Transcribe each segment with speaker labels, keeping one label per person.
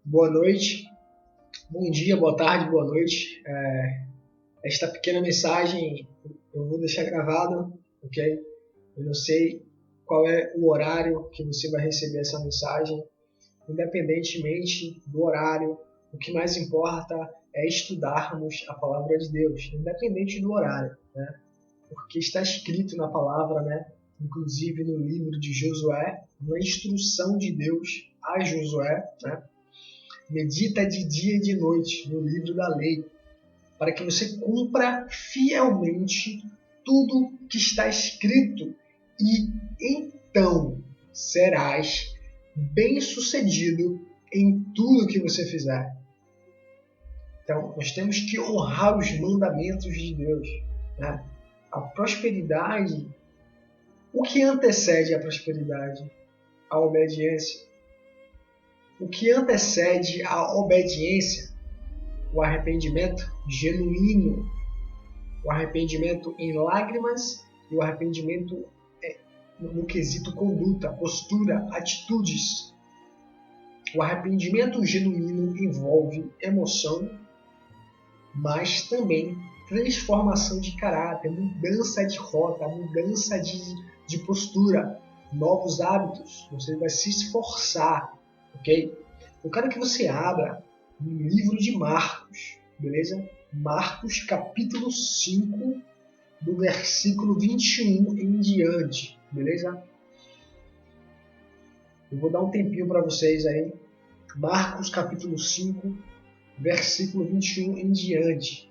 Speaker 1: Boa noite, bom dia, boa tarde, boa noite. Esta pequena mensagem eu vou deixar gravada, ok? Eu não sei qual é o horário que você vai receber essa mensagem. Independentemente do horário, o que mais importa é estudarmos a palavra de Deus, independente do horário, né? Porque está escrito na palavra, né? Inclusive no livro de Josué, uma instrução de Deus a Josué, né? Medita de dia e de noite no livro da lei, para que você cumpra fielmente tudo que está escrito e então serás bem-sucedido em tudo que você fizer. Então, nós temos que honrar os mandamentos de Deus, né? A prosperidade, o que antecede a prosperidade? A obediência. O que antecede a obediência? O arrependimento genuíno, o arrependimento em lágrimas e o arrependimento no quesito conduta, postura, atitudes. O arrependimento genuíno envolve emoção, mas também transformação de caráter, mudança de rota, mudança de postura, novos hábitos. Você vai se esforçar, ok? Eu quero que você abra no livro de Marcos, beleza? Marcos capítulo 5, do versículo 21 em diante, beleza? Eu vou dar um tempinho para vocês aí. Marcos capítulo 5, versículo 21 em diante.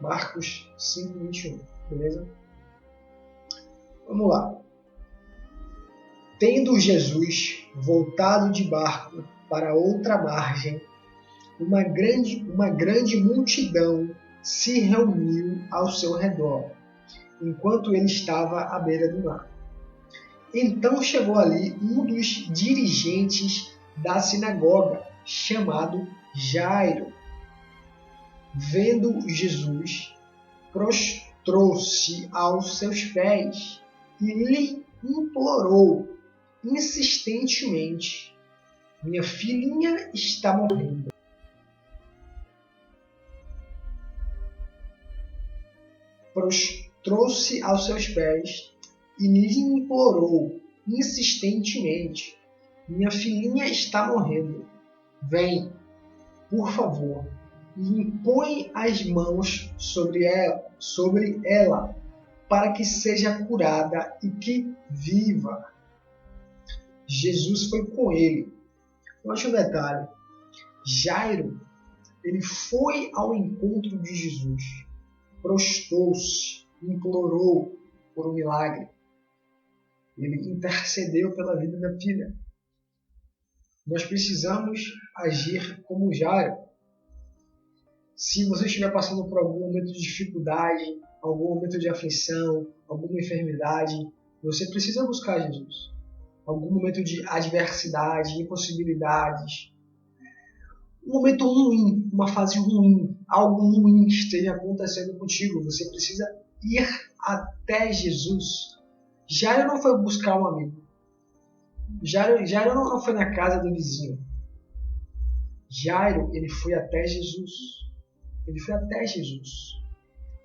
Speaker 1: Marcos 5, 21, beleza? Vamos lá. Tendo Jesus voltado de barco para outra margem, uma grande multidão se reuniu ao seu redor, enquanto ele estava à beira do mar. Então chegou ali um dos dirigentes da sinagoga, chamado Jairo. Vendo Jesus, prostrou-se aos seus pés e lhe implorou insistentemente: minha filhinha está morrendo. Prostrou-se aos seus pés e lhe implorou insistentemente: minha filhinha está morrendo. Vem, por favor, e impõe as mãos sobre ela, para que seja curada e que viva. Jesus foi com ele. Note um detalhe. Jairo, ele foi ao encontro de Jesus, prostrou-se, implorou por um milagre. Ele intercedeu pela vida da filha. Nós precisamos agir como Jairo. Se você estiver passando por algum momento de dificuldade, algum momento de aflição, alguma enfermidade, você precisa buscar Jesus. Algum momento de adversidade, impossibilidades, um momento ruim, uma fase ruim, algo ruim que esteja acontecendo contigo, você precisa ir até Jesus. Jairo não foi buscar um amigo. Jairo não foi na casa do vizinho. Jairo, ele foi até Jesus. Ele foi até Jesus.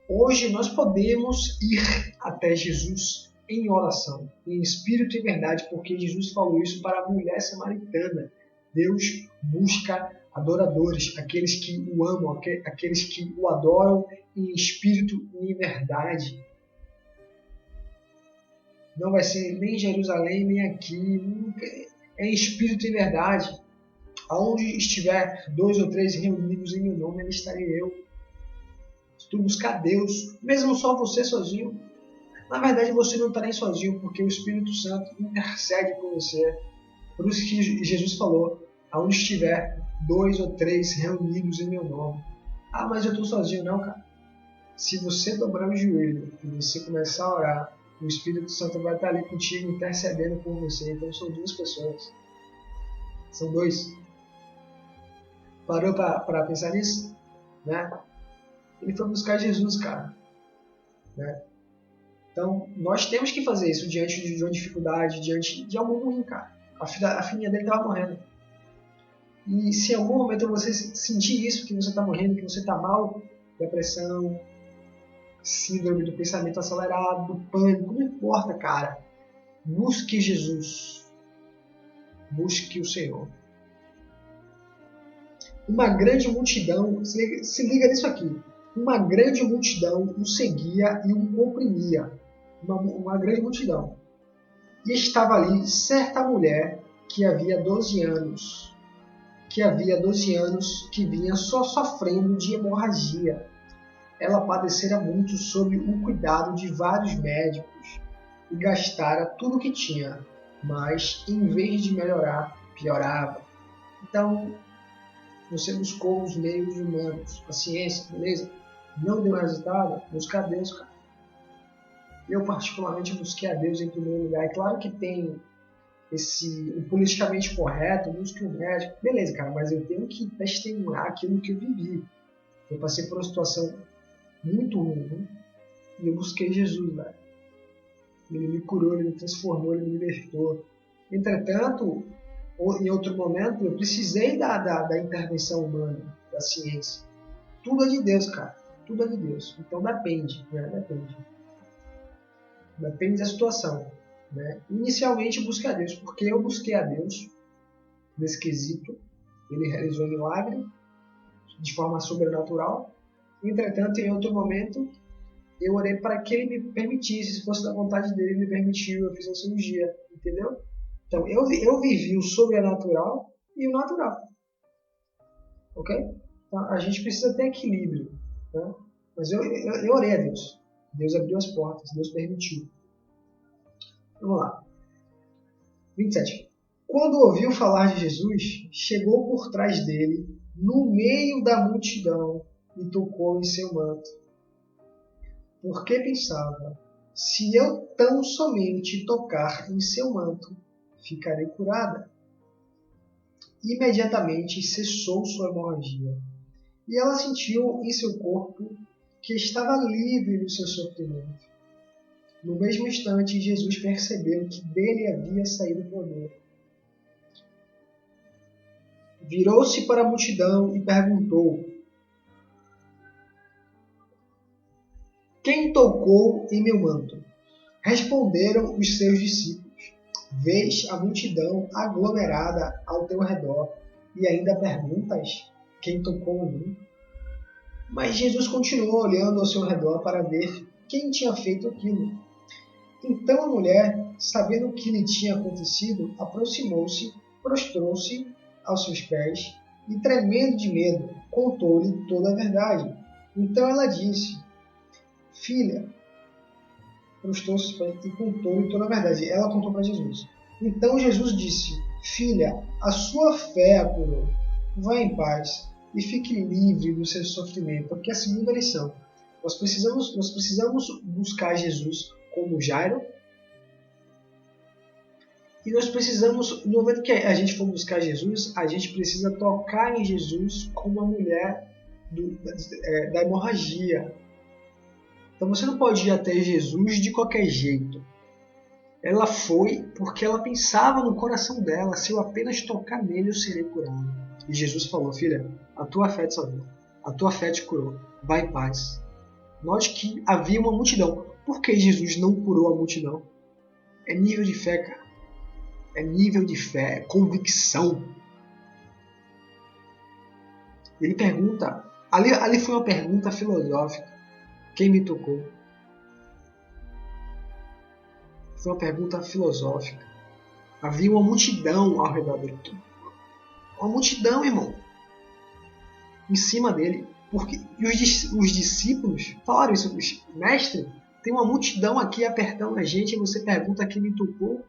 Speaker 1: Hoje nós podemos ir até Jesus em oração, em espírito e verdade, porque Jesus falou isso para a mulher samaritana. Deus busca adoradores, aqueles que o amam, aqueles que o adoram em espírito e em verdade. Não vai ser nem em Jerusalém, nem aqui. É em espírito e verdade. Aonde estiver 2 ou 3 reunidos em meu nome, ali estarei eu. Se tu buscar Deus, mesmo só você sozinho, na verdade você não está nem sozinho, porque o Espírito Santo intercede por você. Por isso que Jesus falou: aonde estiver 2 ou 3 reunidos em meu nome. Ah, mas eu estou sozinho. Não, cara. Se você dobrar o joelho e você começar a orar, o Espírito Santo vai estar ali contigo, intercedendo por você. Então são 2 pessoas. São 2. Parou para pensar nisso? Né? Ele foi buscar Jesus, cara. Né? Então, nós temos que fazer isso diante de uma dificuldade, diante de algo ruim, cara. A filhinha dele estava morrendo. E se em algum momento você sentir isso, que você está morrendo, que você está mal, depressão, síndrome do pensamento acelerado, do pânico, não importa, cara. Busque Jesus. Busque o Senhor. Uma grande multidão, se liga nisso aqui, uma grande multidão o seguia e o comprimia. Uma grande multidão. E estava ali certa mulher que havia 12 anos, que vinha só sofrendo de hemorragia. Ela padecera muito sob o cuidado de vários médicos e gastara tudo o que tinha, mas em vez de melhorar, piorava. Então, você buscou os meios humanos, a ciência, beleza? Não deu resultado? Busca a Deus, cara. Eu, particularmente, busquei a Deus em primeiro lugar. É claro que tem o politicamente correto, busque um médico. Beleza, cara, mas eu tenho que testemunhar aquilo que eu vivi. Eu passei por uma situação muito ruim e eu busquei Jesus, velho. Ele me curou, ele me transformou, ele me libertou. Entretanto, em outro momento, eu precisei da intervenção humana, da ciência. Tudo é de Deus, cara. Tudo é de Deus. Então depende, né? Depende da situação. Né? Inicialmente, busque a Deus, porque eu busquei a Deus nesse quesito. Ele realizou um milagre de forma sobrenatural. Entretanto, em outro momento, eu orei para que ele me permitisse, se fosse da vontade dele, ele me permitiu, eu fiz a cirurgia, entendeu? Então, eu vivi o sobrenatural e o natural. Ok? Então, a gente precisa ter equilíbrio. Né? Mas eu orei a Deus. Deus abriu as portas, Deus permitiu. Vamos lá. 27. Quando ouviu falar de Jesus, chegou por trás dele, no meio da multidão, e tocou em seu manto. Porque pensava, se eu tão somente tocar em seu manto, ficarei curada. Imediatamente cessou sua hemorragia, e ela sentiu em seu corpo que estava livre do seu sofrimento. No mesmo instante, Jesus percebeu que dele havia saído o poder. Virou-se para a multidão e perguntou: quem tocou em meu manto? Responderam os seus discípulos: vês a multidão aglomerada ao teu redor e ainda perguntas: quem tocou em mim? Mas Jesus continuou olhando ao seu redor para ver quem tinha feito aquilo. Então a mulher, sabendo o que lhe tinha acontecido, aproximou-se, prostrou-se aos seus pés e, tremendo de medo, contou-lhe toda a verdade. Então ela disse: filha, prostrou-se e contou-lhe toda a verdade. Ela contou para Jesus. Então Jesus disse: filha, a sua fé a curou. Vá em paz e fique livre do seu sofrimento. Porque a segunda lição, nós precisamos buscar Jesus como Jairo. E nós precisamos, no momento que a gente for buscar Jesus, a gente precisa tocar em Jesus como a mulher da hemorragia. Então você não pode ir até Jesus de qualquer jeito. Ela foi porque ela pensava no coração dela: se eu apenas tocar nele, eu serei curado. E Jesus falou: filha, a tua fé te salvou, a tua fé te curou, vai em paz. Note que havia uma multidão. Por que Jesus não curou a multidão? É nível de fé, cara. É nível de fé, é convicção. Ele pergunta, ali foi uma pergunta filosófica: quem me tocou? Foi uma pergunta filosófica. Havia uma multidão ao redor dele. Uma multidão, irmão. Em cima dele. E os discípulos falaram isso: mestre, tem uma multidão aqui apertando a gente e você pergunta quem me tocou?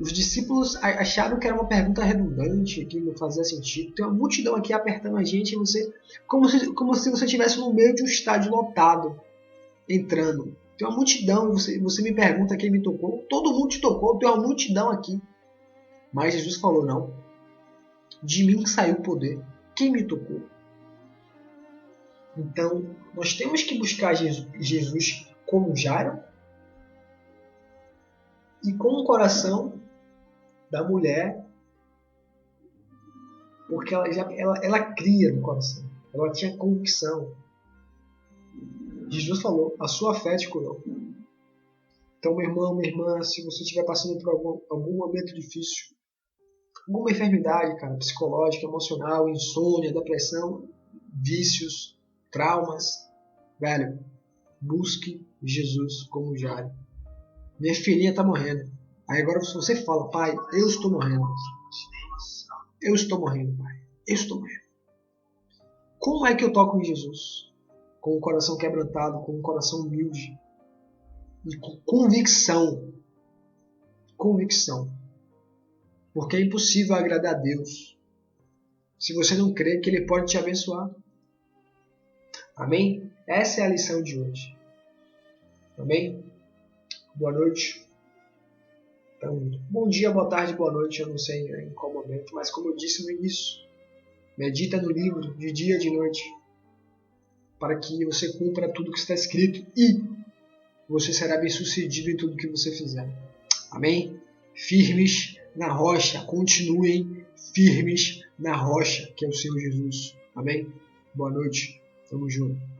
Speaker 1: Os discípulos acharam que era uma pergunta redundante, que não fazia sentido. Tem uma multidão aqui apertando a gente e você... Como se você estivesse no meio de um estádio lotado, entrando. Tem uma multidão e você me pergunta quem me tocou. Todo mundo te tocou, tem uma multidão aqui. Mas Jesus falou: não. De mim saiu o poder. Quem me tocou? Então, nós temos que buscar Jesus como Jairo e com o coração da mulher, porque ela cria no coração, ela tinha convicção. Jesus falou, a sua fé te curou. Então, meu irmão, minha irmã, se você estiver passando por algum momento difícil, alguma enfermidade, cara, psicológica, emocional, insônia, depressão, vícios, traumas, velho, busque Jesus como Jairo. Minha filhinha está morrendo. Aí agora você fala, pai, eu estou morrendo. Eu estou morrendo, pai. Eu estou morrendo. Como é que eu toco em Jesus? Com o coração quebrantado, com o coração humilde. E com convicção. Convicção. Porque é impossível agradar a Deus se você não crê que Ele pode te abençoar. Amém? Essa é a lição de hoje. Amém? Boa noite. Então, bom dia, boa tarde, boa noite. Eu não sei em qual momento, mas como eu disse no início, medita no livro de dia e de noite para que você cumpra tudo que está escrito e você será bem sucedido em tudo que você fizer. Amém? Firmes na rocha, continuem firmes na rocha, que é o Senhor Jesus. Amém? Boa noite, tamo junto.